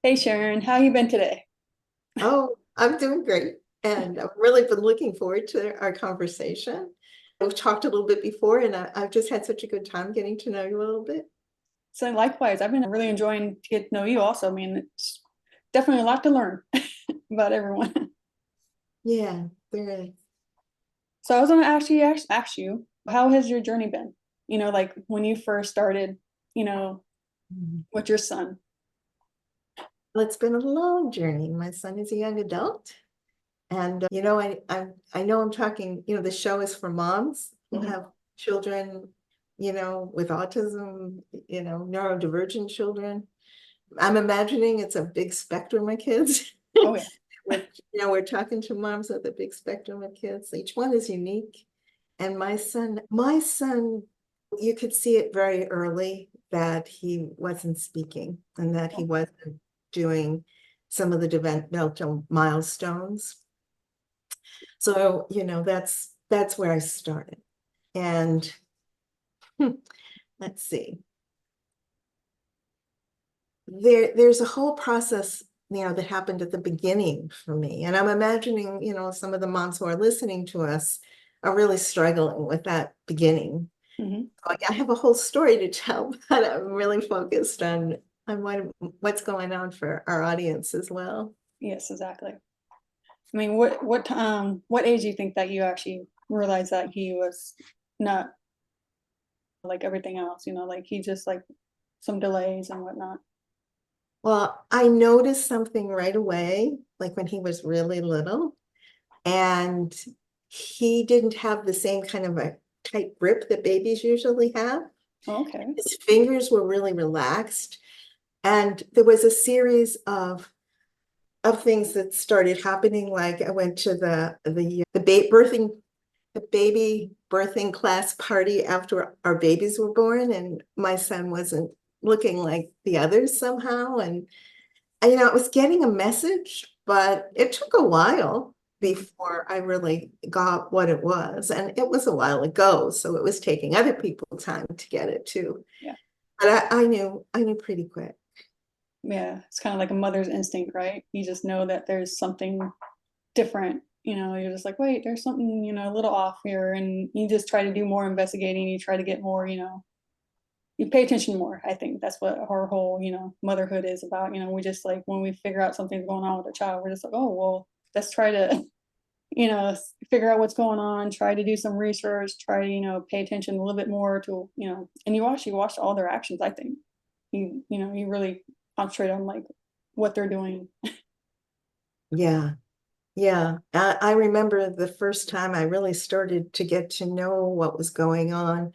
Hey Sharon, how you been today? Oh, I'm doing great. And I've really been looking forward to our conversation. We've talked a little bit before, and I've just had such a good time getting to know you a little bit. So likewise, I've been really enjoying to get to know you also. I mean, it's definitely a lot to learn about everyone. Yeah, there is. So I was gonna ask you, how has your journey been? Like when you first started, you know, Mhm. with your son. Well, it's been a long journey. My son is a young adult, and I know I'm talking. The show is for moms who Mhm. have children, with autism, neurodivergent children. I'm imagining it's a big spectrum of kids. Oh yeah. We're talking to moms with a big spectrum of kids. Each one is unique. And my son, you could see it very early that he wasn't speaking and that he wasn't doing some of the developmental milestones. So, that's where I started. And let's see. There's a whole process, that happened at the beginning for me. And I'm imagining, some of the moms who are listening to us are really struggling with that beginning. Mhm. I have a whole story to tell, but I'm really focused on what's going on for our audience as well. Yes, exactly. I mean, what age do you think that you actually realized that he was not like everything else? Like he just like some delays and whatnot. Well, I noticed something right away, like when he was really little, and he didn't have the same kind of a tight grip that babies usually have. Okay. His fingers were really relaxed. And there was a series of things that started happening. Like I went to the baby birthing class party after our babies were born, and my son wasn't looking like the others somehow. And I was getting a message, but it took a while Mhm. before I really got what it was. And it was a while ago, so it was taking other people time to get it too. Yeah. But I knew pretty quick. Yeah, it's kind of like a mother's instinct, right? You just know that there's something different. You're just like, wait, there's something, a little off here. And you just try to do more investigating. You try to get more, you pay attention more. I think that's what our whole, motherhood is about. We just like, when we figure out something's going on with a child, we're just like, oh, well, let's try to, figure out what's going on, try to do some research, try to, pay attention a little bit more to, and you actually watch all their actions, I think. You really concentrate on like what they're doing. Yeah. Yeah, I remember the first time I really started to get to know what was going on.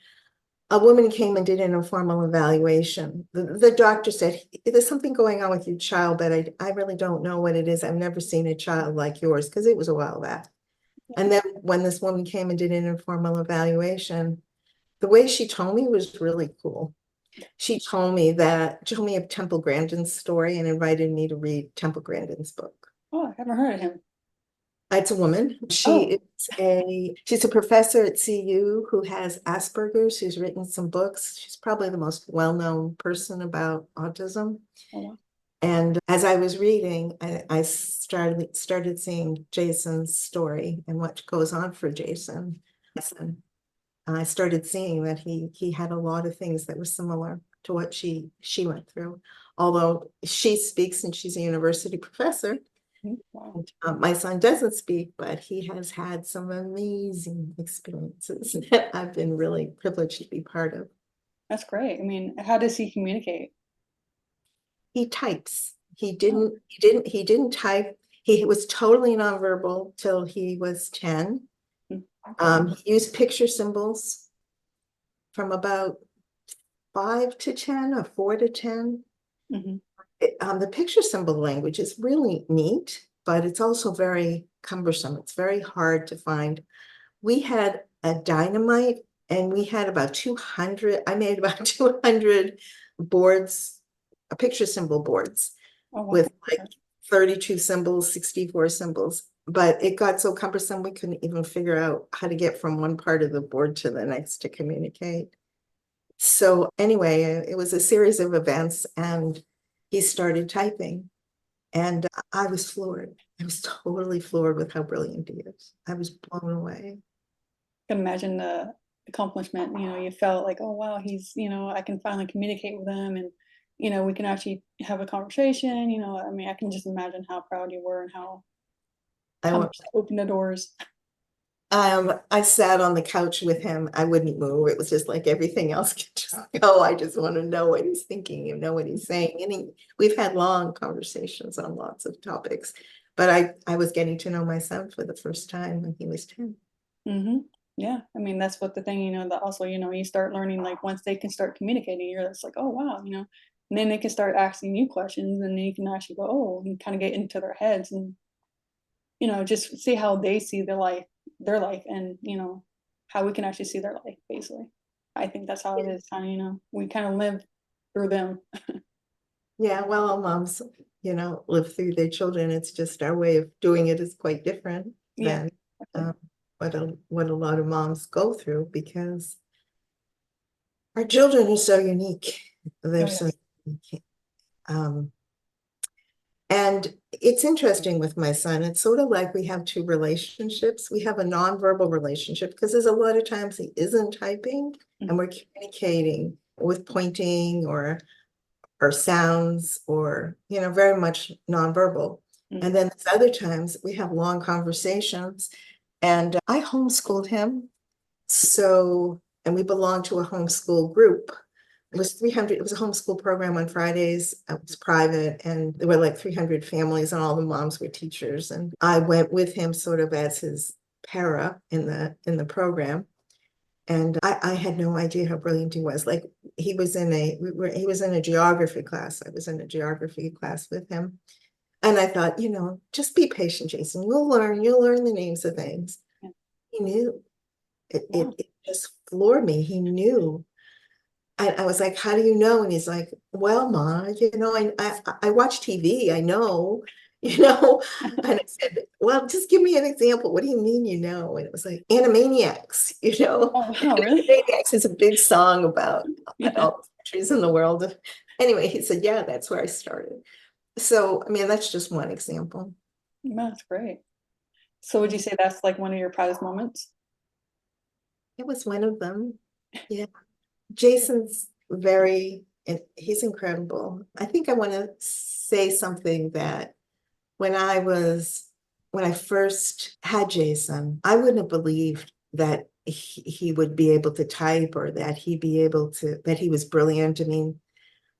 A woman came and did an informal evaluation. The doctor said, there's something going on with your child, but I really don't know what it is. I've never seen a child like yours, because it was a while back. And then when this woman came and did an informal evaluation, the way she told me was really cool. She told me of Temple Grandin's story and invited me to read Temple Grandin's book. Oh, I haven't heard of him. It's a woman. Oh, She's a professor at CU who has Asperger's, who's written some books. She's probably the most well-known person about autism. oh wow. And as I was reading, I started seeing Jason's story and what goes on for Jason. And I started seeing that he had a lot of things that were similar to what she went through. Although she speaks and she's a university professor, Wow. my son doesn't speak, but he has had some amazing experiences that I've been really privileged to be part of. That's great. I mean, how does he communicate? He types. Oh, He didn't type. He was totally nonverbal till he was 10. okay. He used picture symbols from about 5 to 10 or 4 to 10. Hmm. The picture symbol language is really neat, but it's also very cumbersome. It's very hard to find. We had a dynamite and we had about 200. I made about 200 boards, picture symbol boards Oh, wow. with like 32 symbols, 64 symbols. But it got so cumbersome, we couldn't even figure out how to get from one part of the board to the next to communicate. So anyway, it was a series of events and he started typing. And I was floored. I was totally floored with how brilliant he is. I was blown away. Can imagine the accomplishment, you felt like, oh wow, he's, I can finally communicate with him, and we can actually have a conversation. I mean, I can just imagine how proud you were and I, how wa- much that opened the doors. I sat on the couch with him. I wouldn't move. It was just like everything else could just go. I just want to know what he's thinking and know what he's saying. And we've had long conversations on lots of topics, but I was getting to know my son for the first time when he was 10. Hmm. Yeah, I mean, that's what the thing, that also, you start learning, like once they can start communicating, you're just like, oh wow, and then they can start asking you questions, and then you can actually go, oh, and kind of get into their heads, and just see how they see their life, and how we can actually see their life, basically. I think that's how it is, kind of, we kind of live through them. Yeah, well, all moms, live through their children. It's just our way of doing it is quite different Yeah, than exactly. what a lot of moms go through because our children are so unique. They're Oh so yes. unique. Um, and it's interesting with my son. It's sort of like we have two relationships. We have a nonverbal relationship because there's a lot of times he isn't typing and Mhm. we're communicating with pointing or sounds or, very much nonverbal. And Mhm. then there's other times we have long conversations and I homeschooled him. So, and we belong to a homeschool group. It was 300, it was a homeschool program on Fridays. It was private and there were like 300 families and all the moms were teachers. And I went with him sort of as his para in the program. And I had no idea how brilliant he was. Like he was in a geography class. I was in a geography class with him. And I thought, just be patient, Jason. You'll learn the names of things. Yeah. He knew. Wow. It just floored me. He knew. I was like, how do you know? And he's like, well, Ma, I watch TV, I know, you know. And I said, well, just give me an example. What do you mean, you know? And it was like Animaniacs, you know. Oh wow, really? Animaniacs is a big song about Yeah. all the countries in the world. Anyway, he said, yeah, that's where I started. So, I mean, that's just one example. That's great. So would you say that's like one of your proudest moments? It was one of them. Yeah. Jason's he's incredible. I think I want to say something that when when I first had Jason, I wouldn't have believed that he would be able to type or that that he was brilliant. I mean,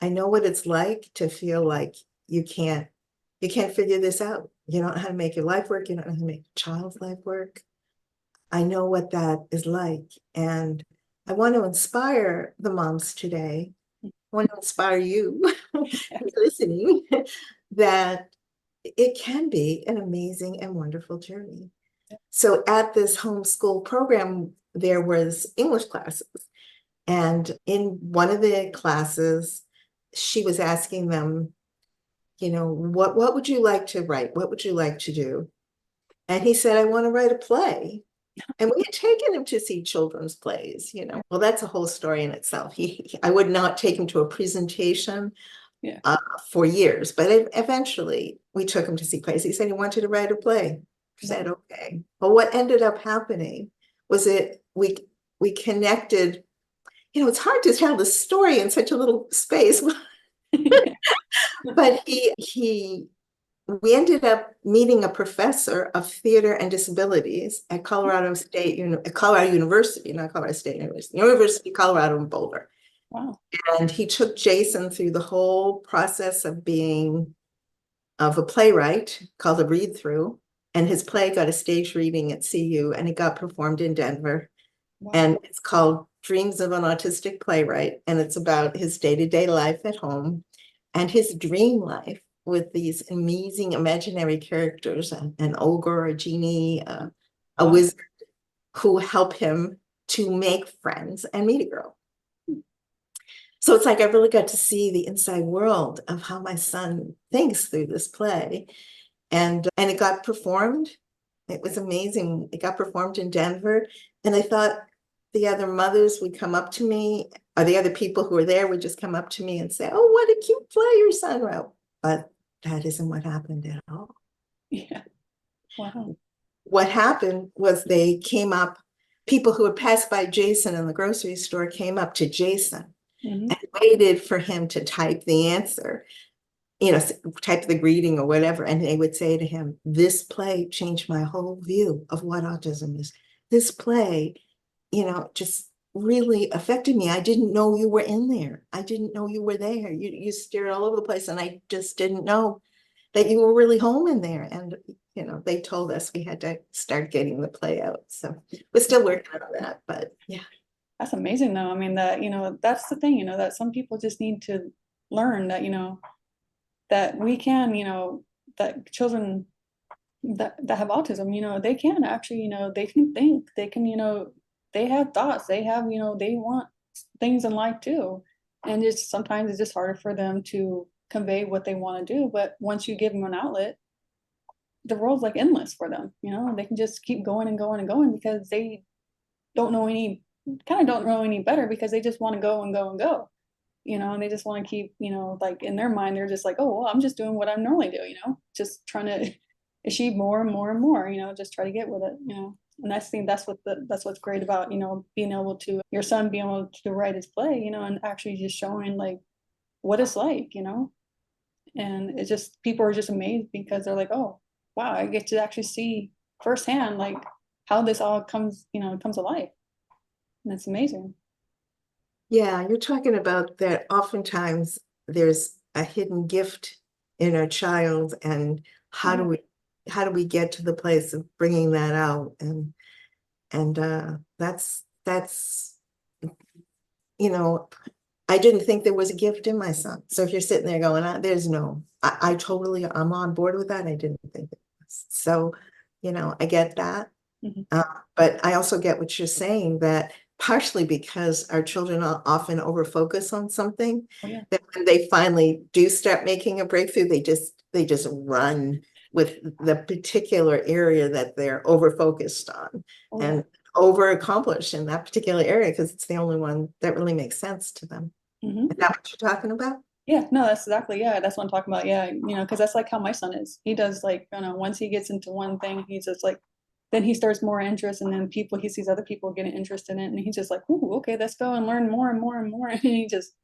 I know what it's like to feel like you can't, you can't figure this out. You don't know how to make your life work. You don't know how to make your child's life work. I know what that is like. And I want to inspire the moms today. I want to inspire you who's listening that it can be an amazing and wonderful journey. So at this homeschool program, there was English classes. And in one of the classes, she was asking them, what would you like to write? What would you like to do? And he said, I want to write a play. And we had taken him to see children's plays. Well, that's a whole story in itself. I would not take him to a presentation Yeah. for years, but eventually we took him to see plays. He said he wanted to write a play. I said, Wow. okay. But what ended up happening was we connected. It's hard to tell the story in such a little space, but he we ended up meeting a professor of theater and disabilities at Colorado University, not Colorado State University, University of Colorado in Boulder. Wow. And he took Jason through the whole process of a playwright called a read through. And his play got a stage reading at CU and it got performed in Denver. Wow. And it's called Dreams of an Autistic Playwright. And it's about his day-to-day life at home and his dream life with these amazing imaginary characters, an ogre, a genie, a Wow. wizard who help him to make friends and meet a girl. So it's like I really got to see the inside world of how my son thinks through this play. And it got performed. It was amazing. It got performed in Denver. And I thought the other mothers would come up to me, or the other people who were there would just come up to me and say, oh, what a cute play your son wrote. But that isn't what happened at all. Yeah. Wow. What happened was they came up, people who had passed by Jason in the grocery store came up to Jason Hmm. and waited for him to type the answer, type the greeting or whatever. And they would say to him, this play changed my whole view of what autism is. This play, just really affected me. I didn't know you were in there. I didn't know you were there. You stared all over the place, and I just didn't know that you were really home in there. And, they told us we had to start getting the play out. So we're still working on that, but yeah. That's amazing though. I mean, that, that's the thing, that some people just need to learn that, that we can, that children that have autism, they can actually, they can think, they can, they have thoughts, they have, they want things in life too. And it's sometimes it's just harder for them to convey what they want to do. But once you give them an outlet, the world's like endless for them, they can just keep going and going and going because they don't know any, kind of don't know any better because they just want to go and go and go, and they just want to keep, like in their mind, they're just like, oh, well, I'm just doing what I normally do, just trying to achieve more and more and more, just try to get with it, and I think that's what's great about, being able to, your son being able to write his play, and actually just showing like what it's like, and it's just, people are just amazed because they're like, oh, wow, I get to actually see firsthand, like how this all comes, comes to life. And it's amazing. Yeah, you're talking about that oftentimes there's a hidden gift in a child, and how do Yeah. we how do we get to the place of bringing that out? And that's you know I didn't think there was a gift in my son. So if you're sitting there going, there's no, I totally, I'm on board with that. I didn't think it was. So, I get that. Mhm. Uh, but I also get what you're saying, that partially because our children often over-focus on something, Oh yeah. that when they finally do start making a breakthrough, they just run with the particular area that they're over-focused on Oh yeah. and over-accomplish in that particular area because it's the only one that really makes sense to them. Hmm. Is that what you're talking about? Yeah, no, that's exactly, yeah, that's what I'm talking about. Yeah, because that's like how my son is. He does like, once he gets into one thing, he's just like, then he starts more interest, and then he sees other people getting interested in it, and he's just like, ooh, okay, let's go and learn more and more and more. And he just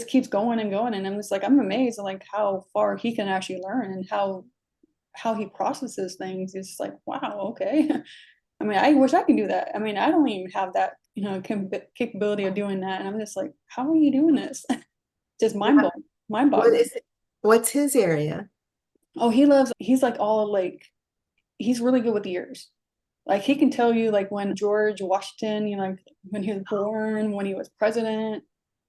keeps going and going. And I'm just like, I'm amazed at like how far he can actually learn and how he processes things. It's just like, wow, okay. I mean, I wish I could do that. I mean, I don't even have that, capability of doing that. And I'm just like, how are you doing this? Just mind What, blowing, mind what boggling. is it? What's his area? Oh, he's like all like, he's really good with years. Like he can tell you like when George Washington, like when he was born, when he was president.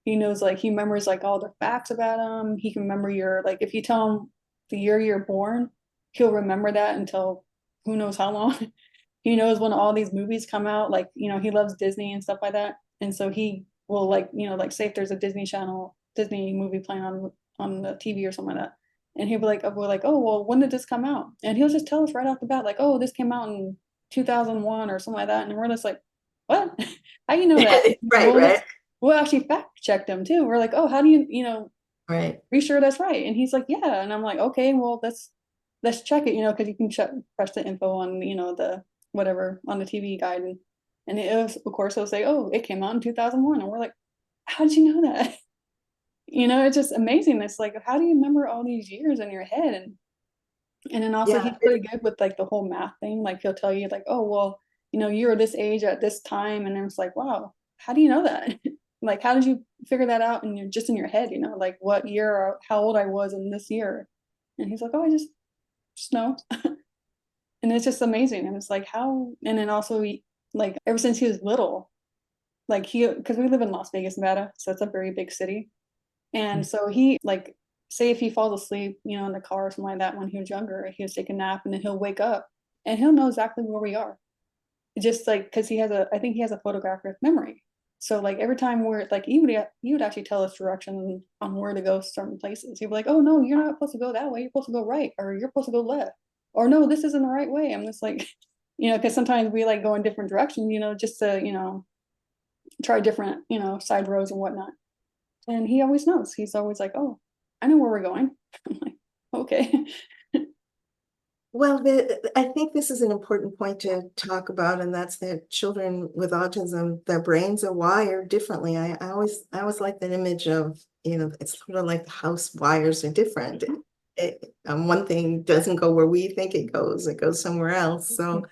He knows, like he remembers like all the facts about him. He can remember your, like if you tell him the year you're born, he'll remember that until who knows how long. He knows when all these movies come out, like, he loves Disney and stuff like that. And so he will like, like say if there's a Disney movie playing on the TV or something like that. And he'll be like, we're like, oh, well, when did this come out? And he'll just tell us right off the bat, like, oh, this came out in 2001 or something like that. And we're just like, what? How do you know that? Right, right, We'll actually fact check them too. We're like, oh, how do you, right. be sure that's right? And he's like, yeah. And I'm like, okay, well, let's check it, because you can press the info on, the whatever on the TV guide. And it was, of course, it'll say, oh, it came out in 2001. And we're like, how did you know that? It's just amazing. It's like, how do you remember all these years in your head? And then also Yeah, he's pretty good with like the whole math thing. Like he'll tell you like, oh, well, you're this age at this time. And then it's like, wow, how do you know that? Like, how did you figure that out? And you're just in your head, like what year or how old I was in this year. And he's like, oh, I just know. And it's just amazing. And it's like, how, and then also like ever since he was little, like because we live in Las Vegas, Nevada. So it's a very big city. And so he like, say if he falls asleep, in the car or something like that when he was younger, he was taking a nap and then he'll wake up and he'll know exactly where we are. Just like because I think he has a photographic memory. So like every time we're like he would actually tell us directions on where to go certain places. He'd be like, oh no, you're not supposed to go that way, you're supposed to go right, or you're supposed to go left. Or no, this isn't the right way. I'm just like, because sometimes we like go in different directions, just to, try different, side roads and whatnot. And he always knows. He's always like, oh, I know where we're going. I'm like, Okay. Well, I think this is an important point to talk about, and that's that children with autism, their brains are wired differently. I always like that image of, it's sort of like the house wires are different. One thing doesn't go where we think it goes somewhere else. So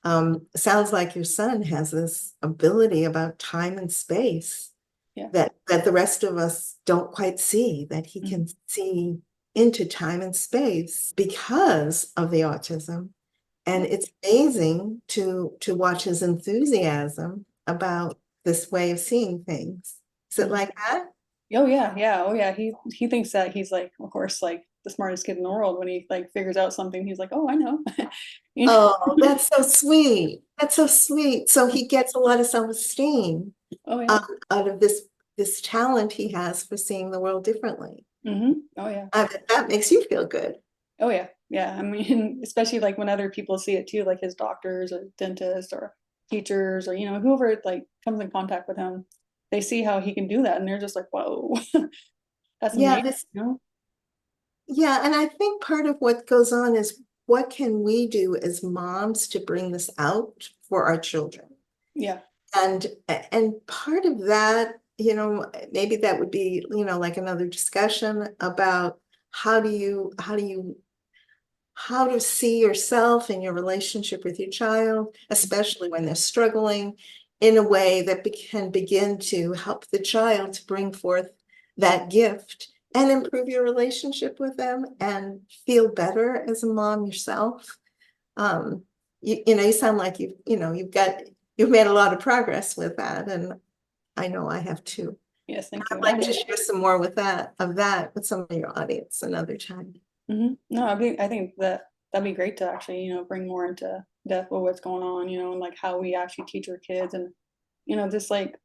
sounds like your son has this ability about time and space Yeah. that the rest of us don't quite see, that he can see into time and space because of the autism. And it's amazing to watch his enthusiasm about this way of seeing things. Is it Mhm. like that? Oh yeah, yeah, oh yeah. He thinks that he's like, of course, like the smartest kid in the world when he like figures out something. He's like, oh, I know. You Oh, know? that's so sweet. That's so sweet. So he gets a lot of self-esteem Oh yeah. out of this talent he has for seeing the world differently. Oh yeah. That makes you feel good. Oh yeah. Yeah. I mean, especially like when other people see it too, like his doctors or dentists or teachers or whoever like comes in contact with him, they see how he can do that and they're just like, whoa, that's Yeah, amazing, you know? yeah, and I think part of what goes on is what can we do as moms to bring this out for our children? Yeah. And part of that, maybe that would be, like another discussion about how to see yourself and your relationship with your child, especially when they're struggling, in a way that can begin to help the child to bring forth that gift and improve your relationship with them and feel better as a mom yourself. Um, you sound like you've made a lot of progress with that, and I know I have too. Yes, thank you. I'd like to share some more with that with some of your audience another time. No, I think that that'd be great to actually, bring more into depth of what's going on, and like how we actually teach our kids and, just like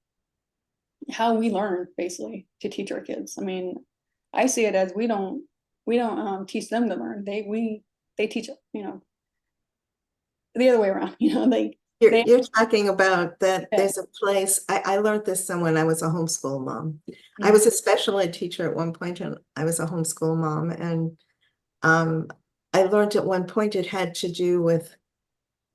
how we learn basically to teach our kids. I mean, I see it as we don't teach them to learn. They teach, the other way around, You're, they you're talking about that yeah. there's a place, I learned this when I was a homeschool mom. I Mhm. was a special ed teacher at one point, and I was a homeschool mom. And um, I learned at one point it had to do with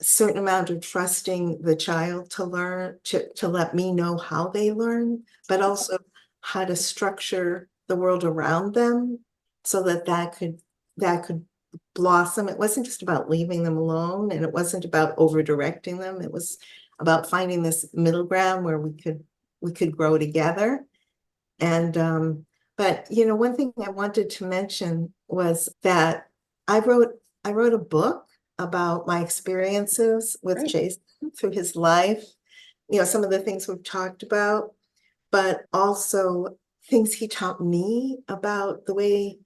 a certain amount of trusting the child to learn, to let me know how they learn, but also how to structure the world around them so that could blossom. It wasn't just about leaving them alone, and it wasn't about over directing them. It was about finding this middle ground where we could grow together. And but one thing I wanted to mention was that I wrote I wrote a book about my experiences with Great. Jason through his life, some of the things we've talked about, but also things he taught me about the way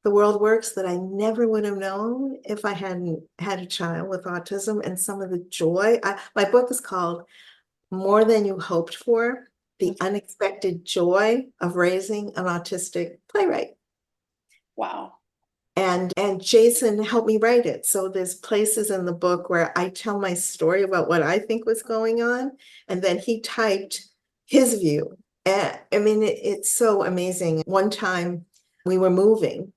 the world works that I never would have known if I hadn't had a child with autism, and some of the joy. My book is called More Than You Hoped For: The Unexpected Joy of Raising an Autistic Playwright. Wow. And Jason helped me write it. So there's places in the book where I tell my story about what I think was going on, and then he typed his view. And I mean, it's so amazing. One time we were moving,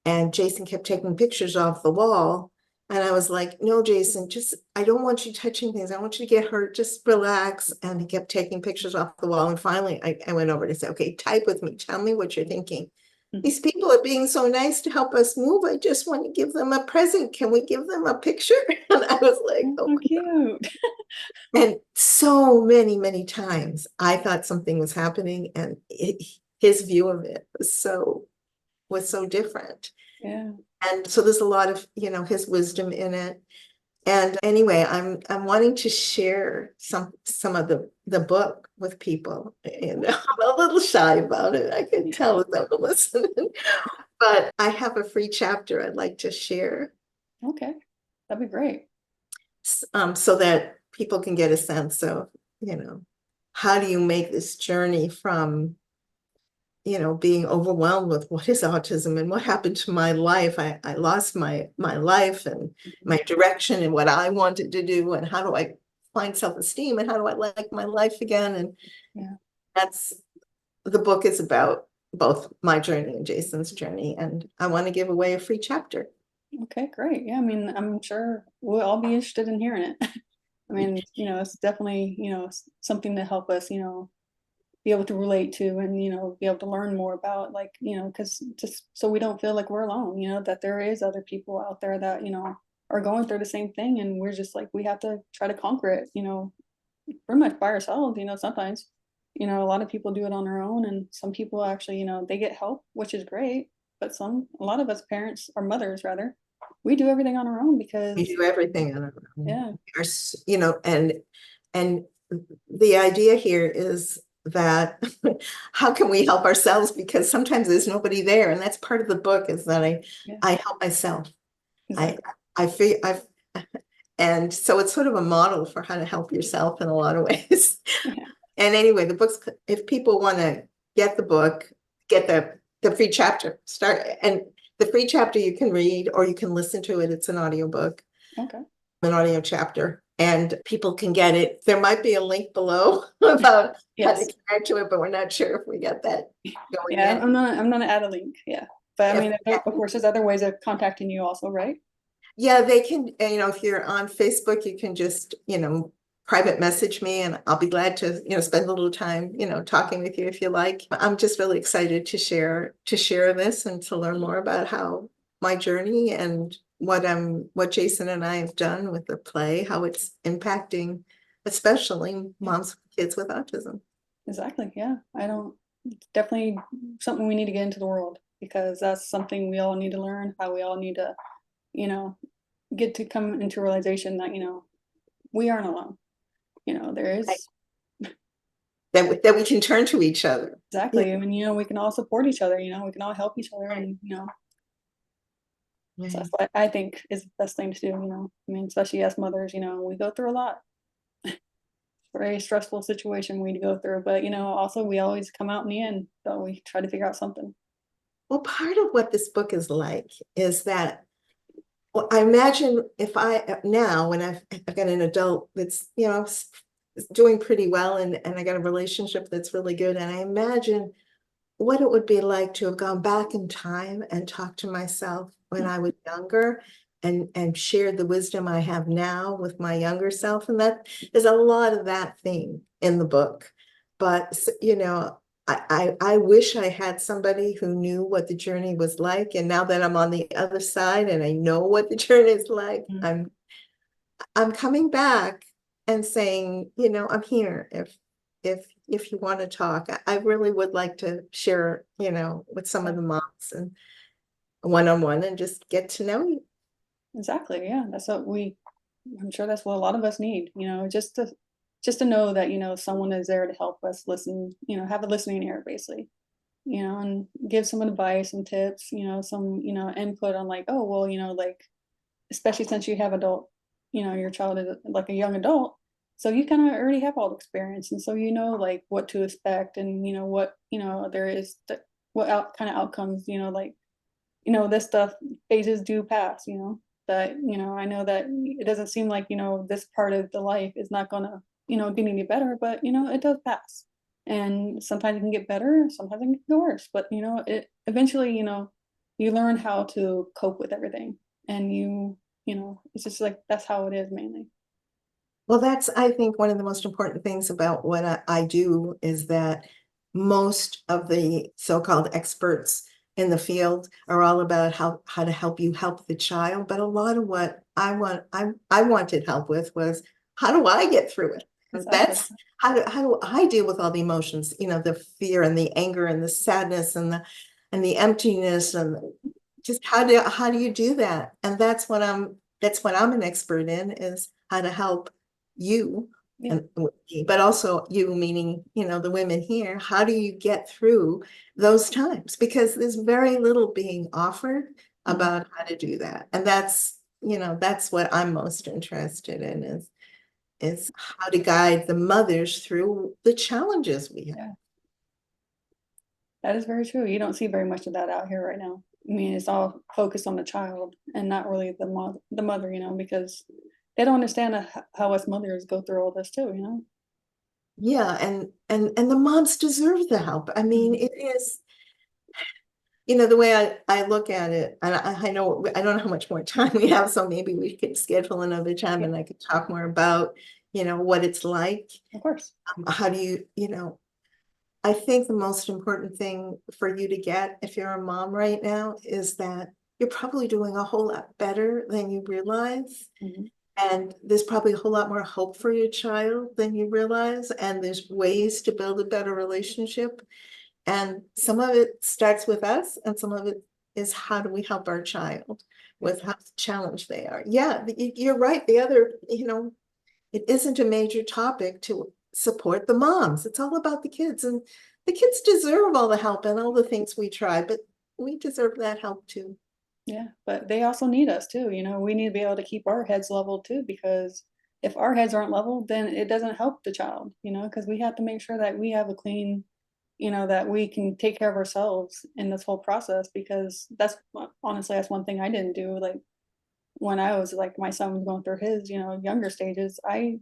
and Jason kept taking pictures off the wall. And I was like, no, Jason, I don't want you touching things. I don't want you to get hurt. Just relax. And he kept taking pictures off the wall. And finally, I went over to say, okay, type with me. Tell me what you're thinking. Mhm. These people are being so nice to help us move. I just want to give them a present. Can we give them a picture? And I was like, Oh, oh so my cute. God. And so many, many times I thought something was happening, and his view of it was so different. Yeah. And so there's a lot of, his wisdom in it. And anyway, I'm wanting to share some of the book with people. And I'm a little shy about it. I can tell with them listening. But I have a free chapter I'd like to share, Okay. That'd be great. so that people can get a sense of, how do you make this journey from being overwhelmed with what is autism and what happened to my life. I lost my life and my direction and what I wanted to do, and how do I find self-esteem, and how do I like my life again? And Yeah. that's the book is about both my journey and Jason's journey, and I want to give away a free chapter. Okay, great. Yeah, I mean, I'm sure we'll all be interested in hearing it. I mean, it's definitely, something to help us, be able to relate to and, be able to learn more about, like, because just so we don't feel like we're alone, that there is other people out there that, are going through the same thing. And we're just like, we have to try to conquer it, pretty much by ourselves, sometimes. A lot of people do it on their own, and some people actually, they get help, which is great. But a lot of us parents or mothers rather, we do everything on our own We because, do everything on our own. yeah, And the idea here is that how can we help ourselves? Because sometimes there's nobody there, and that's part of the book, is that yeah, I help myself. I exactly. I feel I've and so it's sort of a model for how to help yourself in a lot of ways. Yeah, And anyway, the book's, if people want to get the book, get the free chapter, start, and the free chapter you can read or you can listen to it. It's an audiobook, okay. an audio chapter, and people can get it. There might be a link below about how to Yes. connect to it, but we're not sure if we got that going Yeah, yet. I'm gonna add a link. Yeah. But I If, mean, of course, there's other ways of contacting you also, right? yeah, they can, if you're on Facebook, you can just, private message me, and I'll be glad to, spend a little time, talking with you if you like. I'm just really excited to share this and to learn more about how my journey and what Jason and I have done with the play, how it's impacting, especially Yeah, moms with kids with autism. exactly. Yeah. I don't, it's definitely something we need to get into the world, because that's something we all need to learn, how we all need to, you know, get to come into realization that, we aren't alone. There Right. is, That we can turn to each other. Yeah. exactly. I mean, we can all support each other, we can all help each other. And, so Right. that's what I think is the best thing to do, I mean, especially as mothers, we go through a lot. Very stressful situation we go through, but also we always come out in the end, so we try to figure out something. Well, part of what this book is like is that, well, I imagine if now when I've got an adult that's, doing pretty well, and I got a relationship that's really good, and I imagine what it would be like to have gone back in time and talked to myself when I was younger, and shared the wisdom I have now with my younger self. And that there's a lot of that theme in the book. But I wish I had somebody who knew what the journey was like. And now that I'm on the other side and I know what the journey is like, Mm. I'm coming back and saying, I'm here if you want to talk. I really would like to share, with some of Yeah, the moms and one-on-one, and just get to know you. exactly. Yeah, that's what I'm sure that's what a lot of us need, just to know that, someone is there to help us listen, have a listening ear basically, and give some advice and tips, some, input on, like, oh well, like, especially since you have adult, your child is like a young adult. So you kind of already have all the experience. And so, like what to expect, and, what, there is, what kind of outcomes, like, this stuff, phases do pass, that, I know that it doesn't seem like, this part of the life is not gonna, get any better, but, it does pass. And sometimes it can get better, sometimes it can get worse, but, it eventually, you learn how to cope with everything. And it's just like, that's how it is mainly. Well, that's, I think, one of the most important things about what I do is that most of the so-called experts in the field are all about how to help you help the child. But a lot of what I wanted help with was, how do I get through it? Exactly. That's how do I deal with all the emotions, the fear and the anger and the sadness and the emptiness, and just how do you do that? And that's what I'm an expert in, is how to help you, Yeah. and but also you, meaning, the women here. How do you get through those times? Because there's very little being offered Mhm. about how to do that. And that's what I'm most interested in, is how to guide the mothers through the challenges we have. Yeah. That is very true. You don't see very much of that out here right now. I mean, it's all focused on the child and not really the mother, because they don't understand how us mothers go through all this too. Yeah, and the moms deserve the help. I mean, Mhm. it is. The way I look at it, and I know I don't know how much more time we have, so maybe we could schedule another time Yeah, and I could talk more about, what it's like. of course. How do I think the most important thing for you to get if you're a mom right now is that you're probably doing a whole lot better than you realize. Mhm. And there's probably a whole lot more hope for your child than you realize. And there's ways to build a better relationship. And some of it starts with us, and some of it is how do we help our child with how challenged they are. Yeah, you're right. The other, it isn't a major topic to support the moms. It's all about the kids, and the kids deserve all the help and all the things we try, but we deserve that help too. Yeah, but they also need us too, we need to be able to keep our heads level too, because if our heads aren't level, then it doesn't help the child, because we have to make sure that we have a clean, that we can take care of ourselves in this whole process, because honestly, that's one thing I didn't do. Like when I was like, my son was going through his, younger stages, I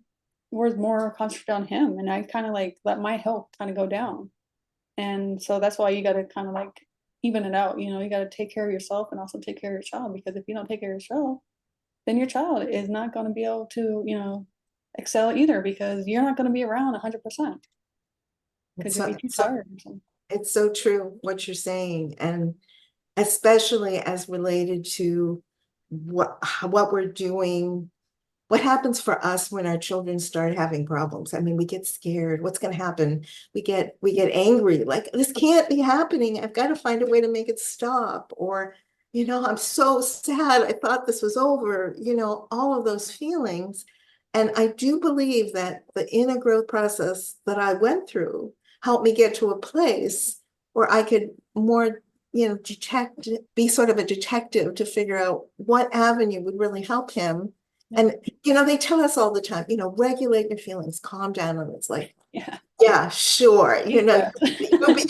was more concentrated on him, and I kind of like let my health kind of go down. And so that's why you got to kind of like even it out. You got to take care of yourself and also take care of your child, because if you don't take care of yourself, then your child is not going to be able to, excel either, because you're not going to be around 100% because It's you'll be so, too so tired or something. it's so true what you're saying, and especially as related to what we're doing. What happens for us when our children start having problems? I mean, we get scared. What's going to happen? We get angry. Like, this can't be happening. I've got to find a way to make it stop. Or, I'm so sad. I thought this was over. All of those feelings. And I do believe that the inner growth process that I went through helped me get to a place where I could more, be sort of a detective to figure out what avenue would really help him. Yeah. And, they tell us all the time, regulate your feelings, calm down. And it's like, Yeah. yeah, sure. Deep breath.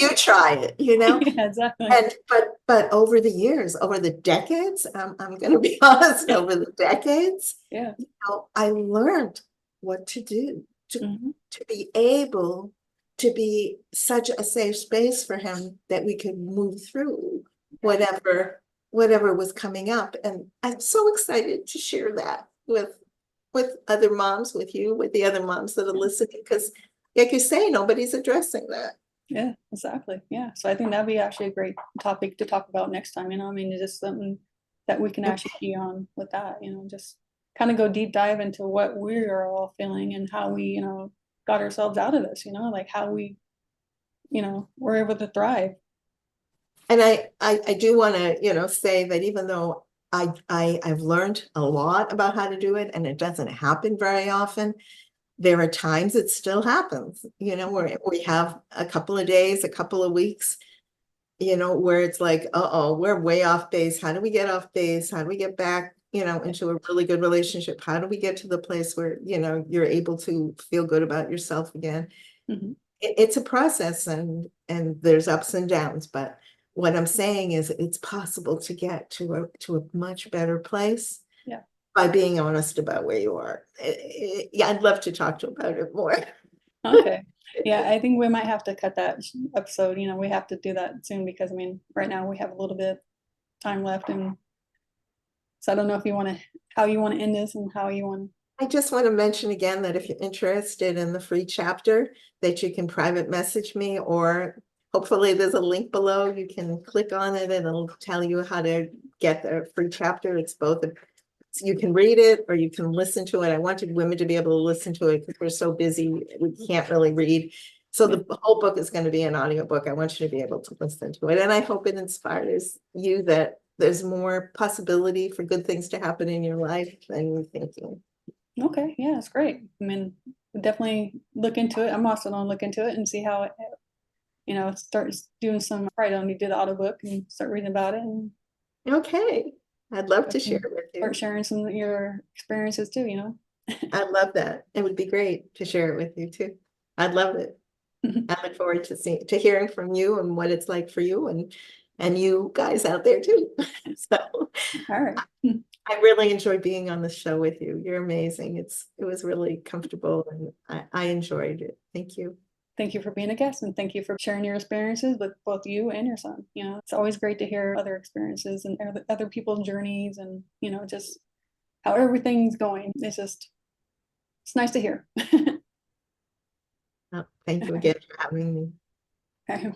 You try it. Yeah, exactly. And, but over the years, over the decades, I'm going to be honest, over the decades, Yeah. I learned what to do Hmm. to be able to be such a safe space for him that we could move through whatever was coming up. And I'm so excited to share that with other moms, with you, with the other moms that are listening, because like you say, nobody's addressing that. Yeah, exactly. Yeah. So I think that'd be actually a great topic to talk about next time. I mean, it's just something that we can actually key on with that, just kind of go deep dive into what we are all feeling and how we, got ourselves out of this, like how we, were able to thrive. And I do want to, say that even though I've learned a lot about how to do it, and it doesn't happen very often, there are times it still happens, where we have a couple of days, a couple of weeks, where it's like, uh-oh, we're way off base. How do we get off base? How do we get back, into a really good relationship? How do we get to the place where, you're able to feel good about yourself again? Mhm. It's a process, and there's ups and downs, but what I'm saying is it's possible to get to a much better place Yeah. by being honest about where you are. Yeah, I'd love to talk to you about it more. Okay. Yeah, I think we might have to cut that episode. We have to do that soon, because I mean, right now we have a little bit of time left, and so I don't know if you want to, how you want to end this and how you want. I just want to mention again that if you're interested in the free chapter, that you can private message me, or hopefully there's a link below. You can click on it and it'll tell you how to get the free chapter. It's both. You can read it or you can listen to it. I wanted women to be able to listen to it because we're so busy, we can't really read. So Yeah. the whole book is going to be an audiobook. I want you to be able to listen to it. And I hope it inspires you that there's more possibility for good things to happen in your life than you're thinking. Okay. Yeah, it's great. I mean, definitely look into it. I'm also gonna look into it and see how it, start doing some. Probably don't need to do the audio book and start reading about it, and Okay, I'd love to share start with start you. sharing some of your experiences too. I'd love that. It would be great to share it with you too. I'd love it. I look forward to hearing from you and what it's like for you, and you guys out there too. So All right. I really enjoyed being on the show with you. You're amazing. It was really comfortable, and I enjoyed it. Thank you. thank you for being a guest, and thank you for sharing your experiences with both you and your son. You know, it's always great to hear other experiences and other people's journeys, and, you know, just how everything's going. It's nice to hear. Thank you again for having me.